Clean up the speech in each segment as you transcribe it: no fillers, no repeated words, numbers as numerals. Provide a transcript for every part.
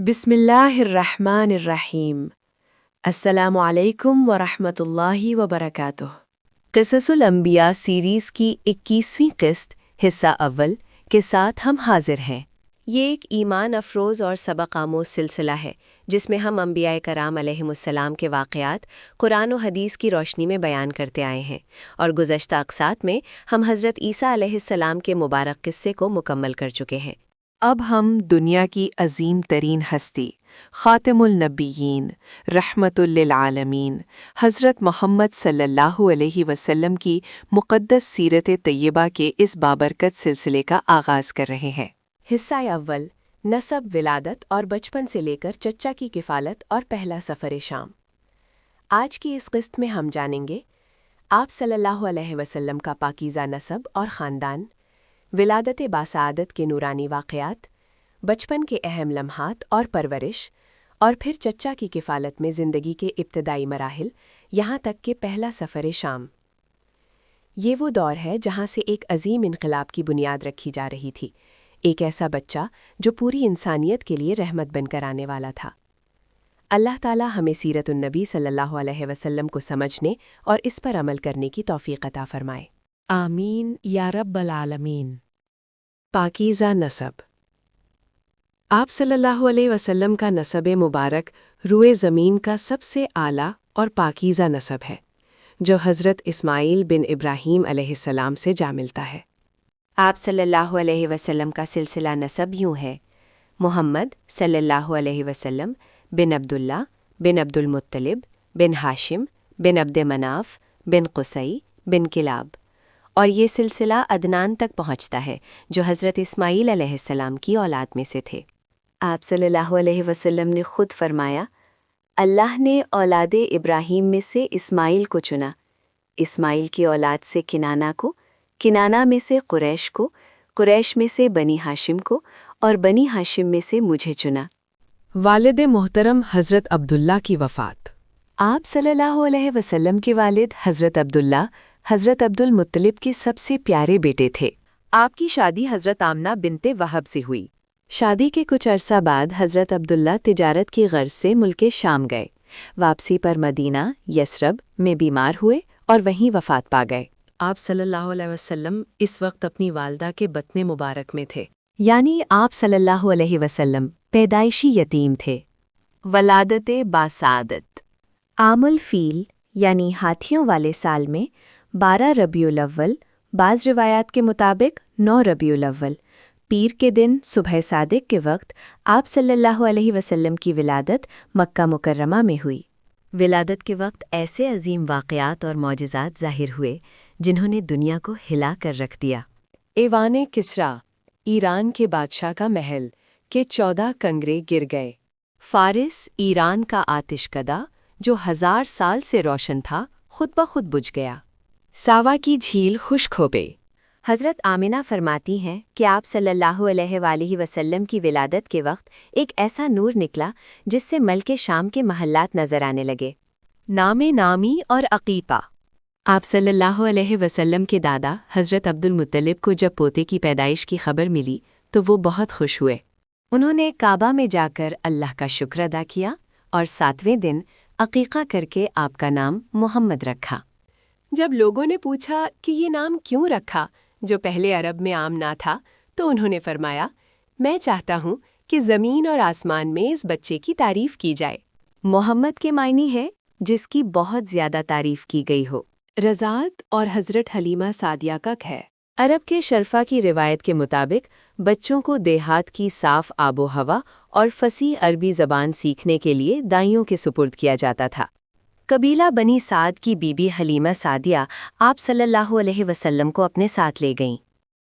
بسم اللہ الرحمن الرحیم۔ السلام علیکم ورحمۃ اللہ وبرکاتہ۔ قصص الانبیاء سیریز کی 21ویں قسط حصہ اول کے ساتھ ہم حاضر ہیں۔ یہ ایک ایمان افروز اور سبق آموز سلسلہ ہے جس میں ہم انبیاء کرام علیہم السلام کے واقعات قرآن و حدیث کی روشنی میں بیان کرتے آئے ہیں، اور گزشتہ اقساط میں ہم حضرت عیسیٰ علیہ السلام کے مبارک قصے کو مکمل کر چکے ہیں۔ اب ہم دنیا کی عظیم ترین ہستی، خاتم النبیین، رحمت للعالمین، حضرت محمد صلی اللہ علیہ وسلم کی مقدس سیرت طیبہ کے اس بابرکت سلسلے کا آغاز کر رہے ہیں۔ حصہ اول، نسب، ولادت اور بچپن سے لے کر چچا کی کفالت اور پہلا سفر شام۔ آج کی اس قسط میں ہم جانیں گے آپ صلی اللہ علیہ وسلم کا پاکیزہ نسب اور خاندان، ولادت باسعادت کے نورانی واقعات، بچپن کے اہم لمحات اور پرورش، اور پھر چچا کی کفالت میں زندگی کے ابتدائی مراحل یہاں تک کہ پہلا سفر شام۔ یہ وہ دور ہے جہاں سے ایک عظیم انقلاب کی بنیاد رکھی جا رہی تھی، ایک ایسا بچہ جو پوری انسانیت کے لیے رحمت بن کر آنے والا تھا۔ اللہ تعالی ہمیں سیرت النبی صلی اللہ علیہ وسلم کو سمجھنے اور اس پر عمل کرنے کی توفیق عطا فرمائے، آمین یا رب العالمین۔ پاکیزہ نسب۔ آپ صلی اللہ علیہ وسلم کا نسب مبارک روئے زمین کا سب سے اعلیٰ اور پاکیزہ نسب ہے، جو حضرت اسماعیل بن ابراہیم علیہ السلام سے جا ملتا ہے۔ آپ صلی اللہ علیہ وسلم کا سلسلہ نسب یوں ہے: محمد صلی اللہ علیہ وسلم بن عبداللہ بن عبد المطلب بن ہاشم بن عبد مناف بن قصی بن کلاب، اور یہ سلسلہ عدنان تک پہنچتا ہے جو حضرت اسماعیل علیہ السلام کی اولاد میں سے تھے۔ آپ صلی اللہ علیہ وسلم نے خود فرمایا، اللہ نے اولاد ابراہیم میں سے اسماعیل کو چنا، اسماعیل کی اولاد سے کنانہ کو، کنانہ میں سے قریش کو، قریش میں سے بنی ہاشم کو، اور بنی ہاشم میں سے مجھے چنا۔ والد محترم حضرت عبداللہ کی وفات۔ آپ صلی اللہ علیہ وسلم کے والد حضرت عبداللہ حضرت عبد المطلب کے سب سے پیارے بیٹے تھے۔ آپ کی شادی حضرت آمنہ بنت وہب سے ہوئی۔ شادی کے کچھ عرصہ بعد حضرت عبداللہ تجارت کی غرض سے ملک شام گئے۔ واپسی پر مدینہ یثرب میں بیمار ہوئے اور وہیں وفات پا گئے۔ آپ صلی اللہ علیہ وسلم اس وقت اپنی والدہ کے بطن مبارک میں تھے، یعنی آپ صلی اللہ علیہ وسلم پیدائشی یتیم تھے۔ ولادت باسعادت۔ عام الفیل یعنی ہاتھیوں والے سال میں 12 ربیع الاول، بعض روایات کے مطابق 9 ربیع الاول، پیر کے دن صبح صادق کے وقت آپ صلی اللہ علیہ وسلم کی ولادت مکہ مکرمہ میں ہوئی۔ ولادت کے وقت ایسے عظیم واقعات اور معجزات ظاہر ہوئے جنہوں نے دنیا کو ہلا کر رکھ دیا۔ ایوان کسریٰ، ایران کے بادشاہ کا محل، کے 14 کنگرے گر گئے۔ فارس، ایران کا آتش کدہ جو 1000 سال سے روشن تھا، خود بخود بجھ گیا۔ ساوا کی جھیل خشک ہو گئی۔ حضرت آمنہ فرماتی ہیں کہ آپ صلی اللہ علیہ وآلہ وسلم کی ولادت کے وقت ایک ایسا نور نکلا جس سے ملک شام کے محلات نظر آنے لگے۔ نام نامی اور عقیقہ۔ آپ صلی اللہ علیہ وسلم کے دادا حضرت عبد المطلب کو جب پوتے کی پیدائش کی خبر ملی تو وہ بہت خوش ہوئے۔ انہوں نے کعبہ میں جا کر اللہ کا شکر ادا کیا اور 7ویں دن عقیقہ کر کے آپ کا نام محمد رکھا۔ جب لوگوں نے پوچھا کہ یہ نام کیوں رکھا جو پہلے عرب میں عام نہ تھا، تو انہوں نے فرمایا، میں چاہتا ہوں کہ زمین اور آسمان میں اس بچے کی تعریف کی جائے۔ محمد کے معنی ہے جس کی بہت زیادہ تعریف کی گئی ہو۔ رضاعت اور حضرت حلیمہ سعدیہ کا ہے۔ عرب کے شرفا کی روایت کے مطابق بچوں کو دیہات کی صاف آب و ہوا اور فصیح عربی زبان سیکھنے کے لیے دائیوں کے سپرد کیا جاتا تھا۔ قبیلہ بنی سعد کی بی بی حلیمہ سعدیہ آپ صلی اللہ علیہ وسلم کو اپنے ساتھ لے گئیں۔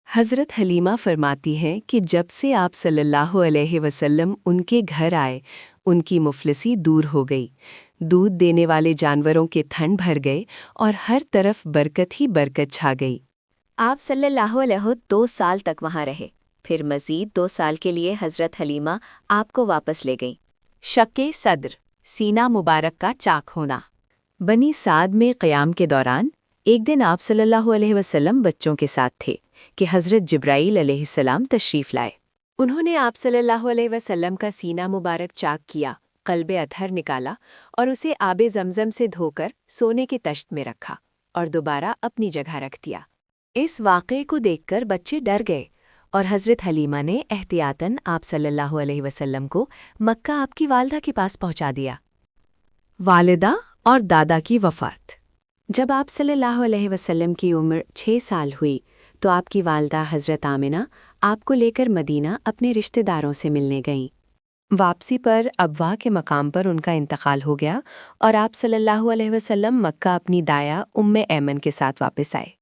حضرت حلیمہ فرماتی ہیں کہ جب سے آپ صلی اللہ علیہ وسلم ان کے گھر آئے، ان کی مفلسی دور ہو گئی، دودھ دینے والے جانوروں کے تھن بھر گئے اور ہر طرف برکت ہی برکت چھا گئی۔ آپ صلی اللہ علیہ 2 سال تک وہاں رہے، پھر مزید 2 سال کے لیے حضرت حلیمہ آپ کو واپس لے گئیں۔ شق صدر، سینہ مبارک کا چاک ہونا۔ بنی سعد میں قیام کے دوران ایک دن آپ صلی اللہ علیہ وسلم بچوں کے ساتھ تھے کہ حضرت جبرائیل علیہ السلام تشریف لائے۔ انہوں نے آپ صلی اللہ علیہ وسلم کا سینہ مبارک چاک کیا، قلب اطہر نکالا اور اسے آب زمزم سے دھو کر سونے کے تشت میں رکھا اور دوبارہ اپنی جگہ رکھ دیا۔ اس واقعے کو دیکھ کر بچے ڈر گئے اور حضرت حلیمہ نے احتیاطاً آپ صلی اللہ علیہ وسلم کو مکہ آپ کی والدہ کے پاس پہنچا دیا۔ والدہ اور دادا کی وفات۔ جب آپ صلی اللہ علیہ وسلم کی عمر 6 سال ہوئی تو آپ کی والدہ حضرت آمنہ آپ کو لے کر مدینہ اپنے رشتہ داروں سے ملنے گئیں۔ واپسی پر ابوا کے مقام پر ان کا انتقال ہو گیا اور آپ صلی اللہ علیہ وسلم مکہ اپنی دایا ایمن کے ساتھ واپس آئے۔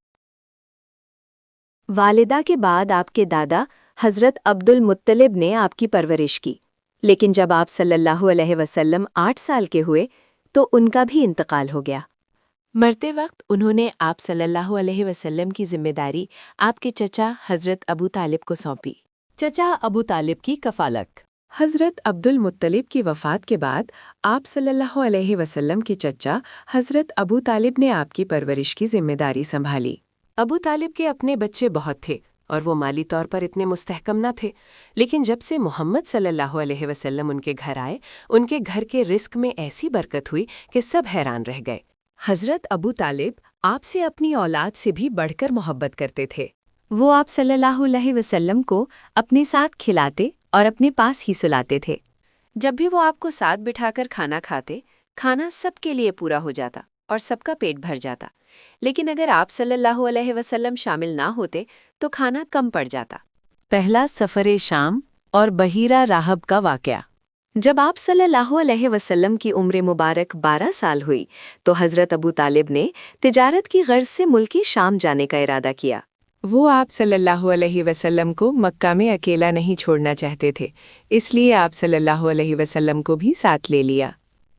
والدہ کے بعد آپ کے دادا حضرت عبد المطلب نے آپ کی پرورش کی، لیکن جب آپ صلی اللہ علیہ وسلم 8 سال کے ہوئے تو ان کا بھی انتقال ہو گیا۔ مرتے وقت انہوں نے آپ صلی اللہ علیہ وسلم کی ذمہ داری آپ کے چچا حضرت ابو طالب کو سونپی۔ چچا ابو طالب کی کفالت۔ حضرت عبد المطلب کی وفات کے بعد آپ صلی اللہ علیہ وسلم کے چچا حضرت ابو طالب نے آپ کی پرورش کی ذمہ داری سنبھالی۔ ابو طالب کے اپنے بچے بہت تھے اور وہ مالی طور پر اتنے مستحکم نہ تھے، لیکن جب سے محمد صلی اللہ علیہ وسلم ان کے گھر آئے، ان کے گھر کے رزق میں ایسی برکت ہوئی کہ سب حیران رہ گئے۔ حضرت ابو طالب آپ سے اپنی اولاد سے بھی بڑھ کر محبت کرتے تھے۔ وہ آپ صلی اللہ علیہ وسلم کو اپنے ساتھ کھلاتے اور اپنے پاس ہی سلاتے تھے۔ جب بھی وہ آپ کو ساتھ بٹھا کر کھانا کھاتے، کھانا سب کے لیے پورا ہو جاتا اور سب کا پیٹ بھر جاتا، لیکن اگر آپ صلی اللہ علیہ وسلم شامل نہ ہوتے تو کھانا کم پڑ جاتا۔ پہلا سفر شام اور بحیرہ راہب کا واقعہ۔ جب آپ صلی اللہ علیہ وسلم کی عمر مبارک 12 سال ہوئی تو حضرت ابو طالب نے تجارت کی غرض سے ملک شام جانے کا ارادہ کیا۔ وہ آپ صلی اللہ علیہ وسلم کو مکہ میں اکیلا نہیں چھوڑنا چاہتے تھے، اس لیے آپ صلی اللہ علیہ وسلم کو بھی ساتھ لے لیا۔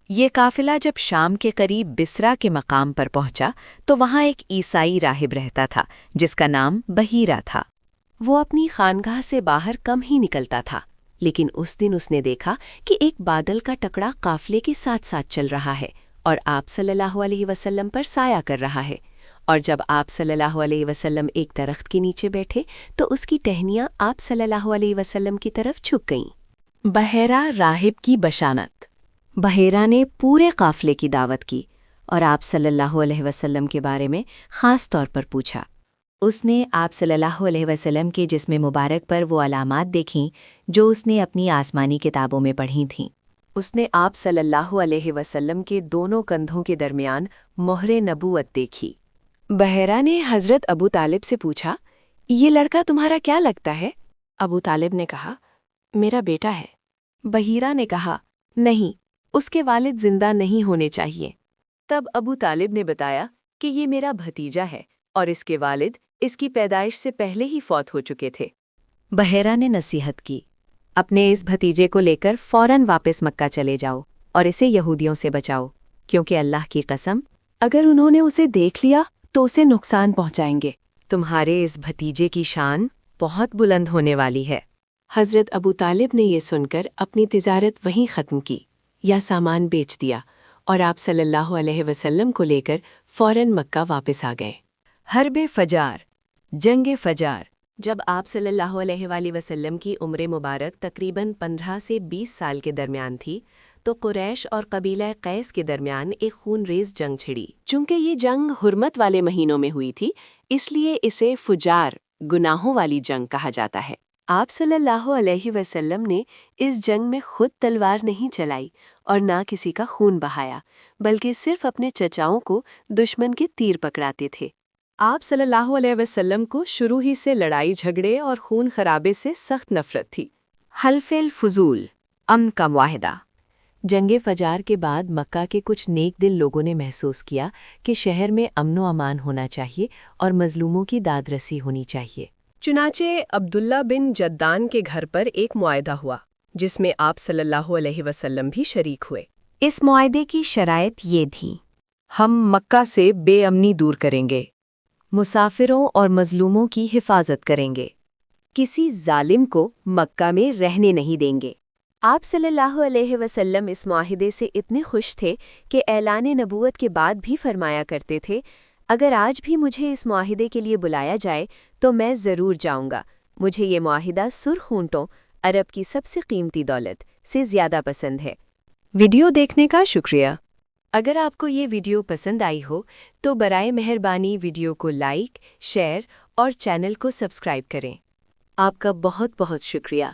یہ قافلہ جب شام کے قریب بسرا کے مقام پر پہنچا تو وہاں ایک عیسائی راہب رہتا تھا جس کا نام بحیرہ تھا۔ وہ اپنی خانگاہ سے باہر کم ہی نکلتا تھا، لیکن اس دن اس نے دیکھا کہ ایک بادل کا ٹکڑا قافلے کے ساتھ ساتھ چل رہا ہے اور آپ صلی اللہ علیہ وسلم پر سایہ کر رہا ہے، اور جب آپ صلی اللہ علیہ وسلم ایک درخت کے نیچے بیٹھے تو اس کی ٹہنیاں آپ صلی اللہ علیہ وسلم کی طرف جھک گئیں۔ بحیرہ راہب کی بشانت۔ بحیرہ نے پورے قافلے کی دعوت کی اور آپ صلی اللہ علیہ وسلم کے بارے میں خاص طور پر پوچھا۔ اس نے آپ صلی اللہ علیہ وسلم کے جسم مبارک پر وہ علامات دیکھیں جو اس نے اپنی آسمانی کتابوں میں پڑھی تھیں۔ اس نے آپ صلی اللہ علیہ وسلم کے دونوں کندھوں کے درمیان مہر نبوت دیکھی۔ بحیرہ نے حضرت ابو طالب سے پوچھا، یہ لڑکا تمہارا کیا لگتا ہے؟ ابو طالب نے کہا، میرا بیٹا ہے۔ بحیرہ نے کہا، نہیں، اس کے والد زندہ نہیں ہونے چاہیے۔ تب ابو طالب نے بتایا کہ یہ میرا بھتیجا ہے اور اس کے والد اس کی پیدائش سے پہلے ہی فوت ہو چکے تھے۔ بحیرہ نے نصیحت کی، اپنے اس بھتیجے کو لے کر فوراً واپس مکہ چلے جاؤ اور اسے یہودیوں سے بچاؤ، کیونکہ اللہ کی قسم اگر انہوں نے اسے دیکھ لیا تو اسے نقصان پہنچائیں گے۔ تمہارے اس بھتیجے کی شان بہت بلند ہونے والی ہے۔ حضرت ابو طالب نے یہ سن کر اپنی تجارت وہیں ختم کی یا سامان بیچ دیا اور آپ صلی اللہ علیہ وسلم کو لے کر فوراً مکہ واپس آ گئے۔ حرب فجار، جنگ فجار۔ جب آپ صلی اللہ علیہ وآلہ وسلم کی عمر مبارک تقریباً 15 سے 20 سال کے درمیان تھی تو قریش اور قبیلہ قیس کے درمیان ایک خون ریز جنگ چھڑی۔ چونکہ یہ جنگ حرمت والے مہینوں میں ہوئی تھی، اس لیے اسے فجار، گناہوں والی جنگ کہا جاتا ہے۔ آپ صلی اللہ علیہ وسلم نے اس جنگ میں خود تلوار نہیں چلائی اور نہ کسی کا خون بہایا، بلکہ صرف اپنے چچاؤں کو دشمن کے تیر پکڑاتے تھے۔ آپ صلی اللہ علیہ وسلم کو شروع ہی سے لڑائی جھگڑے اور خون خرابے سے سخت نفرت تھی۔ حلف الفضول، امن کا معاہدہ۔ جنگ فجار کے بعد مکہ کے کچھ نیک دل لوگوں نے محسوس کیا کہ شہر میں امن و امان ہونا چاہیے اور مظلوموں کی داد رسی ہونی چاہیے۔ چنانچہ عبداللہ بن جدان کے گھر پر ایک معاہدہ ہوا جس میں آپ صلی اللہ علیہ وسلم بھی شریک ہوئے۔ اس معاہدے کی شرائط یہ تھیں، ہم مکہ سے بے امنی دور کریں گے، مسافروں اور مظلوموں کی حفاظت کریں گے، کسی ظالم کو مکہ میں رہنے نہیں دیں گے۔ آپ صلی اللہ علیہ وسلم اس معاہدے سے اتنے خوش تھے کہ اعلان نبوت کے بعد بھی فرمایا کرتے تھے، اگر آج بھی مجھے اس معاہدے کے لیے بلایا جائے تو میں ضرور جاؤں گا۔ مجھے یہ معاہدہ سرخ اونٹوں، عرب کی سب سے قیمتی دولت سے زیادہ پسند ہے۔ ویڈیو دیکھنے کا شکریہ۔ اگر آپ کو یہ ویڈیو پسند آئی ہو تو برائے مہربانی ویڈیو کو لائک، شیئر اور چینل کو سبسکرائب کریں۔ آپ کا بہت بہت شکریہ۔